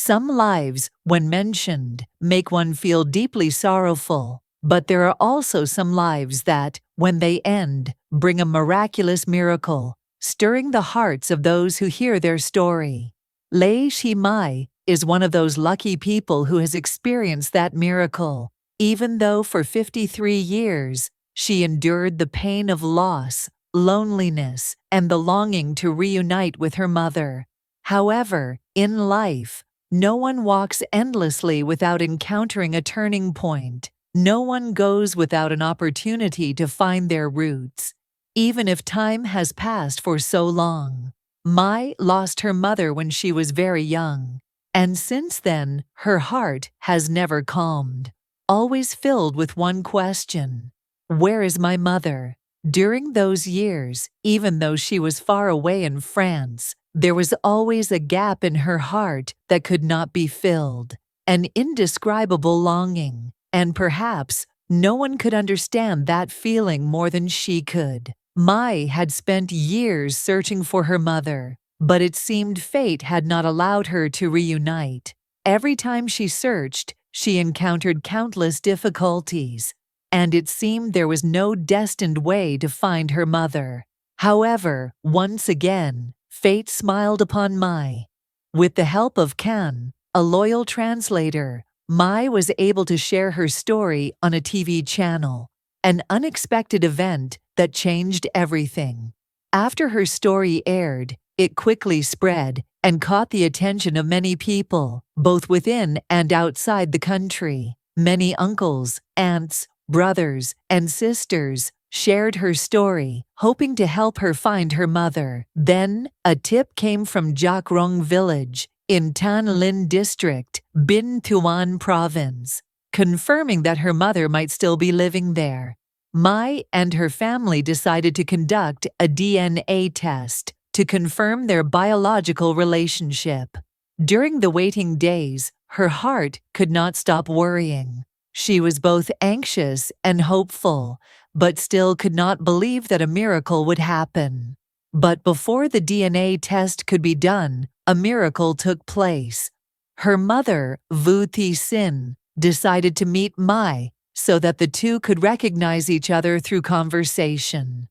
Some lives, when mentioned, make one feel deeply sorrowful, but there are also some lives that, when they end, bring a miraculous miracle, stirring the hearts of those who hear their story. Lei Shi Mai is one of those lucky people who has experienced that miracle, even though for 53 years she endured the pain of loss, loneliness, and the longing to reunite with her mother. However, in life, no one walks endlessly without encountering a turning point. No one goes without an opportunity to find their roots, even if time has passed for so long. Mai lost her mother when she was very young, and since then, her heart has never calmed, always filled with one question: where is my mother? During those years, even though she was far away in France, there was always a gap in her heart that could not be filled, an indescribable longing, and perhaps no one could understand that feeling more than she could. Mai had spent years searching for her mother, but it seemed fate had not allowed her to reunite. Every time she searched, she encountered countless difficulties, and it seemed there was no destined way to find her mother. However, once again, fate smiled upon Mai. With the help of Kan, a loyal translator, Mai was able to share her story on a TV channel, an unexpected event that changed everything. After her story aired, it quickly spread and caught the attention of many people, both within and outside the country. Many uncles, aunts, brothers, and sisters shared her story, hoping to help her find her mother. Then, a tip came from Jakrong village in Tan Lin district, Bin Thuan province, confirming that her mother might still be living there. Mai and her family decided to conduct a DNA test to confirm their biological relationship. During the waiting days, her heart could not stop worrying. She was both anxious and hopeful, but still could not believe that a miracle would happen. But before the DNA test could be done, a miracle took place. Her mother, Vu Thi Sin, decided to meet Mai so that the two could recognize each other through conversation.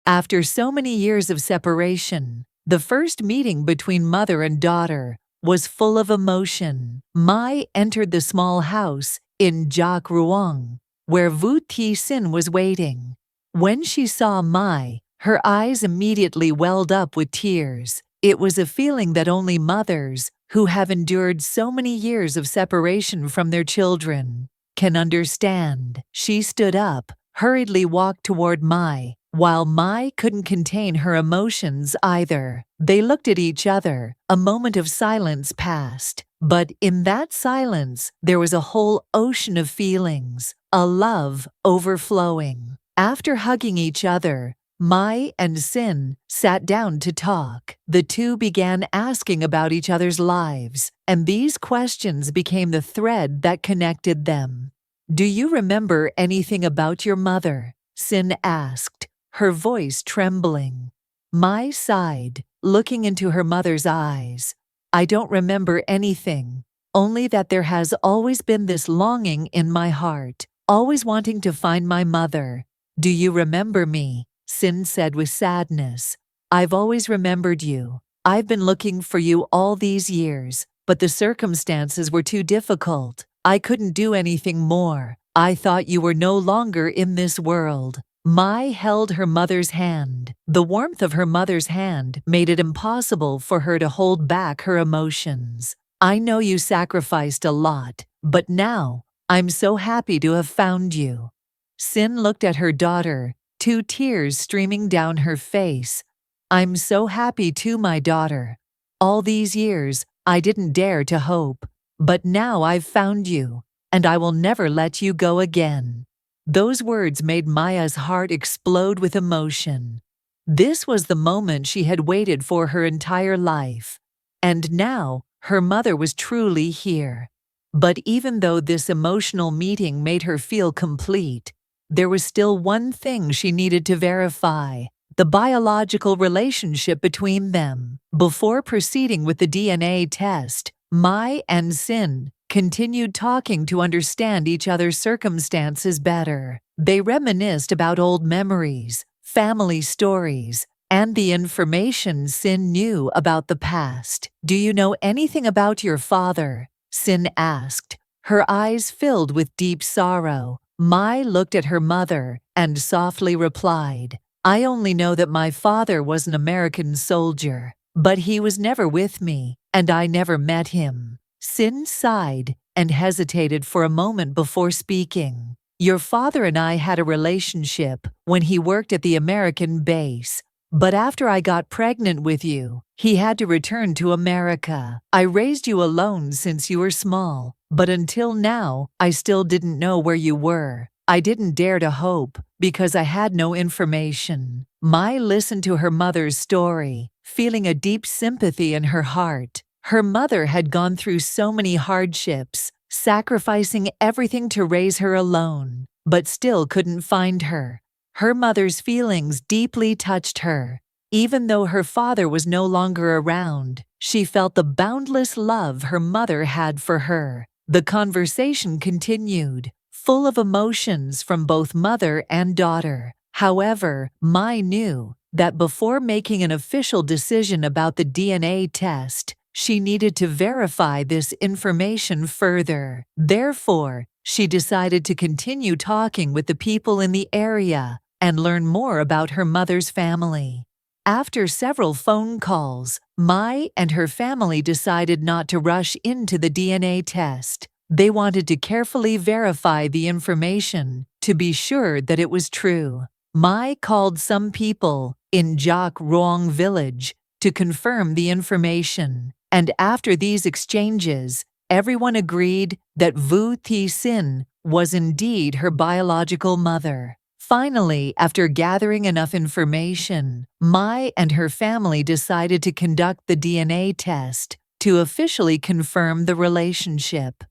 After so many years of separation, the first meeting between mother and daughter was full of emotion. Mai entered the small house in Jak Ruang, where Vu Thi Sin was waiting. When she saw Mai, her eyes immediately welled up with tears. It was a feeling that only mothers, who have endured so many years of separation from their children, can understand. She stood up, hurriedly walked toward Mai, while Mai couldn't contain her emotions either. They looked at each other. A moment of silence passed, but in that silence, there was a whole ocean of feelings, a love overflowing. After hugging each other, Mai and Sin sat down to talk. The two began asking about each other's lives, and these questions became the thread that connected them. "Do you remember anything about your mother?" Sin asked, her voice trembling. Mai sighed, looking into her mother's eyes. "I don't remember anything, only that there has always been this longing in my heart, always wanting to find my mother." "Do you remember me?" Sin said with sadness. "I've always remembered you. I've been looking for you all these years, but the circumstances were too difficult. I couldn't do anything more. I thought you were no longer in this world." Mai held her mother's hand. The warmth of her mother's hand made it impossible for her to hold back her emotions. "I know you sacrificed a lot, but now, I'm so happy to have found you." Sin looked at her daughter, two tears streaming down her face. "I'm so happy too, my daughter. All these years, I didn't dare to hope, but now I've found you, and I will never let you go again." Those words made Maya's heart explode with emotion. This was the moment she had waited for her entire life, and now her mother was truly here. But even though this emotional meeting made her feel complete, there was still one thing she needed to verify: the biological relationship between them. Before proceeding with the DNA test, Mai and Sin continued talking to understand each other's circumstances better. They reminisced about old memories, family stories, and the information Sin knew about the past. "Do you know anything about your father?" Sin asked, her eyes filled with deep sorrow. Mai looked at her mother and softly replied, "I only know that my father was an American soldier, but he was never with me, and I never met him." Sin sighed and hesitated for a moment before speaking. "Your father and I had a relationship when he worked at the American base. But after I got pregnant with you, he had to return to America. I raised you alone since you were small, but until now, I still didn't know where you were. I didn't dare to hope because I had no information." Mai listened to her mother's story, feeling a deep sympathy in her heart. Her mother had gone through so many hardships, sacrificing everything to raise her alone, but still couldn't find her. Her mother's feelings deeply touched her. Even though her father was no longer around, she felt the boundless love her mother had for her. The conversation continued, full of emotions from both mother and daughter. However, Mai knew that before making an official decision about the DNA test, she needed to verify this information further. Therefore, she decided to continue talking with the people in the area and learn more about her mother's family. After several phone calls, Mai and her family decided not to rush into the DNA test. They wanted to carefully verify the information to be sure that it was true. Mai called some people in Jak Roang village to confirm the information, and after these exchanges, everyone agreed that Vu Thi Sin was indeed her biological mother. Finally, after gathering enough information, Mai and her family decided to conduct the DNA test to officially confirm the relationship.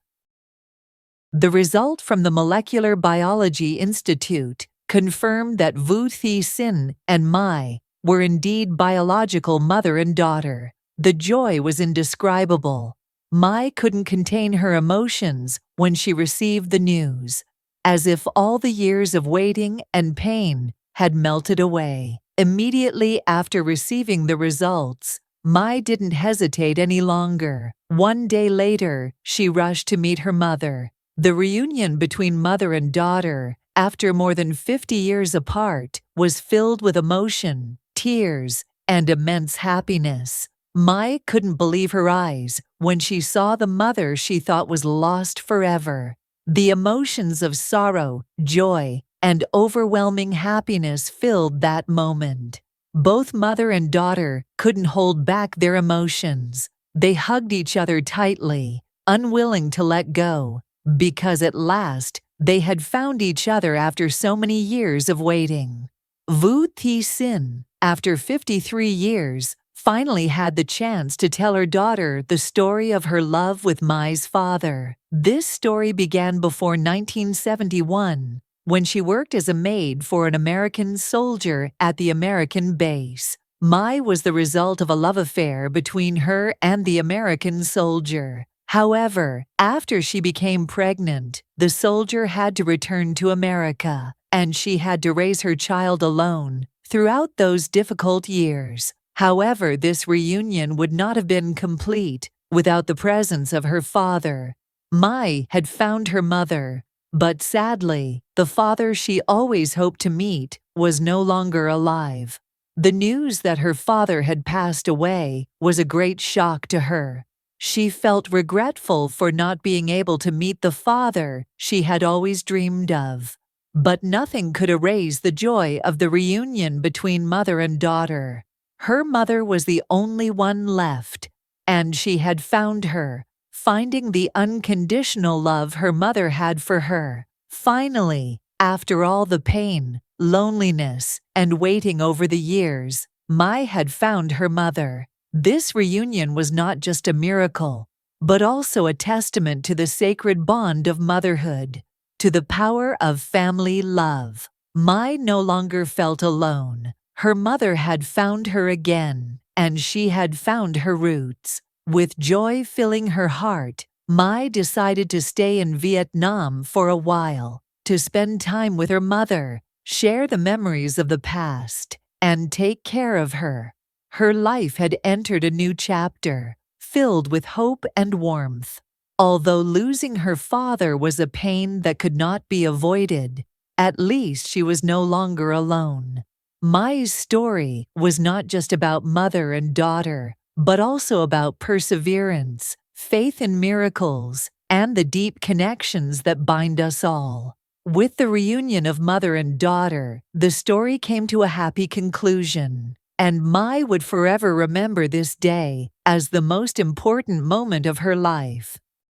The result from the Molecular Biology Institute confirmed that Vu Thi Sin and Mai were indeed biological mother and daughter. The joy was indescribable. Mai couldn't contain her emotions when she received the news, as if all the years of waiting and pain had melted away. Immediately after receiving the results, Mai didn't hesitate any longer. One day later, she rushed to meet her mother. The reunion between mother and daughter, after more than 50 years apart, was filled with emotion, tears, and immense happiness. Mai couldn't believe her eyes when she saw the mother she thought was lost forever. The emotions of sorrow, joy, and overwhelming happiness filled that moment. Both mother and daughter couldn't hold back their emotions. They hugged each other tightly, unwilling to let go, because at last they had found each other after so many years of waiting. Vu Thi Sin, after 53 years, finally had the chance to tell her daughter the story of her love with Mai's father. This story began before 1971, when she worked as a maid for an American soldier at the American base. Mai was the result of a love affair between her and the American soldier. However, after she became pregnant, the soldier had to return to America, and she had to raise her child alone throughout those difficult years. However, this reunion would not have been complete without the presence of her father. Mai had found her mother, but sadly, the father she always hoped to meet was no longer alive. The news that her father had passed away was a great shock to her. She felt regretful for not being able to meet the father she had always dreamed of. But nothing could erase the joy of the reunion between mother and daughter. Her mother was the only one left, and she had found her, finding the unconditional love her mother had for her. Finally, after all the pain, loneliness, and waiting over the years, Mai had found her mother. This reunion was not just a miracle, but also a testament to the sacred bond of motherhood, to the power of family love. Mai no longer felt alone. Her mother had found her again, and she had found her roots. With joy filling her heart, Mai decided to stay in Vietnam for a while, to spend time with her mother, share the memories of the past, and take care of her. Her life had entered a new chapter, filled with hope and warmth. Although losing her father was a pain that could not be avoided, at least she was no longer alone. Mai's story was not just about mother and daughter, but also about perseverance, faith in miracles, and the deep connections that bind us all. With the reunion of mother and daughter, the story came to a happy conclusion, and Mai would forever remember this day as the most important moment of her life.